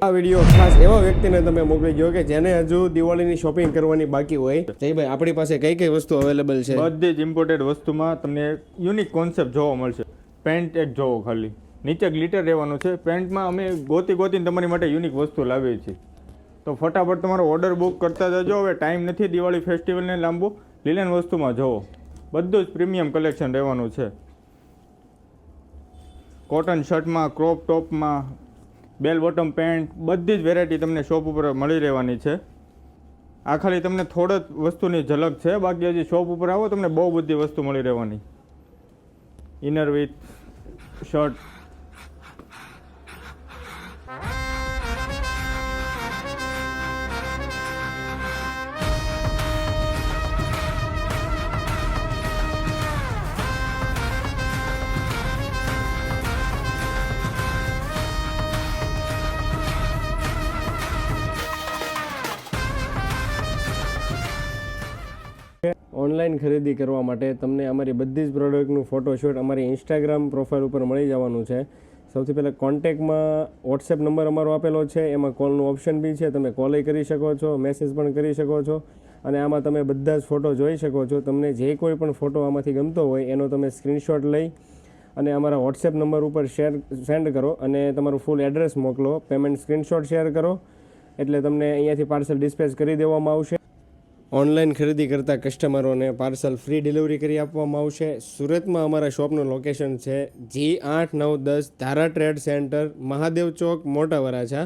આ વિડીયો ખાસ એવા વ્યક્તિને તમે મોકલી દો કે જેને હજુ દિવાળીની શોપિંગ કરવાની બાકી હોય. જયભાઈ, આપણી પાસે કઈ કઈ વસ્તુ અવેલેબલ છે? બધી જ ઇમ્પોર્ટેડ વસ્તુમાં તમને યુનિક કોન્સેપ્ટ જોવા મળશે. પેન્ટ એક જોવો, ખાલી નીચે ગ્લિટર રહેવાનું છે. પેન્ટમાં અમે ગોતીને તમારી માટે યુનિક વસ્તુ લાવીએ છીએ. તો ફટાફટ તમારો ઓર્ડર બુક કરતા જજો. હવે ટાઈમ નથી દિવાળી ફેસ્ટિવલને લાંબુ. લીલન વસ્તુમાં જોવો, બધું જ પ્રીમિયમ કલેક્શન રહેવાનું છે. કોટન શર્ટમાં, ક્રોપ ટોપમાં, બેલ બોટમ પેન્ટ, બધી જ વેરાયટી તમને શોપ ઉપર મળી રહેવાની છે. આ ખાલી તમને થોડો જ વસ્તુની ઝલક છે, બાકી હજી શોપ ઉપર આવો તમને બહુ બધી વસ્તુ મળી રહેવાની. ઇનર વિથ શર્ટ, ઓનલાઈન ખરીદી કરવા માટે તમને અમારી બધી જ પ્રોડક્ટનું ફોટોશૂટ અમારી ઇન્સ્ટાગ્રામ પ્રોફાઇલ ઉપર મળી જવાનું છે. સૌથી પહેલાં કોન્ટેક્ટમાં વોટ્સએપ નંબર અમારો આપેલો છે, એમાં કોલનું ઓપ્શન બી છે. તમે કોલે કરી શકો છો, મેસેજ પણ કરી શકો છો, અને આમાં તમે બધા જ ફોટો જોઈ શકો છો. તમને જે કોઈ પણ ફોટો આમાંથી ગમતો હોય એનો તમે સ્ક્રીનશોટ લઈ અને અમારા વોટ્સએપ નંબર ઉપર સેન્ડ કરો અને તમારું ફૂલ એડ્રેસ મોકલો. પેમેન્ટ સ્ક્રીનશોટ શેર કરો એટલે તમને અહીંયાથી પાર્સલ ડિસ્પેચ કરી દેવામાં આવશે. ઓનલાઈન ખરીદી કરતા કસ્ટમરોને પાર્સલ ફ્રી ડિલિવરી કરી આપવામાં આવશે. સુરતમાં અમારા શોપનું લોકેશન છે G8, 9, 10 ધારા ટ્રેડ સેન્ટર, મહાદેવ ચોક, મોટા વરાછા.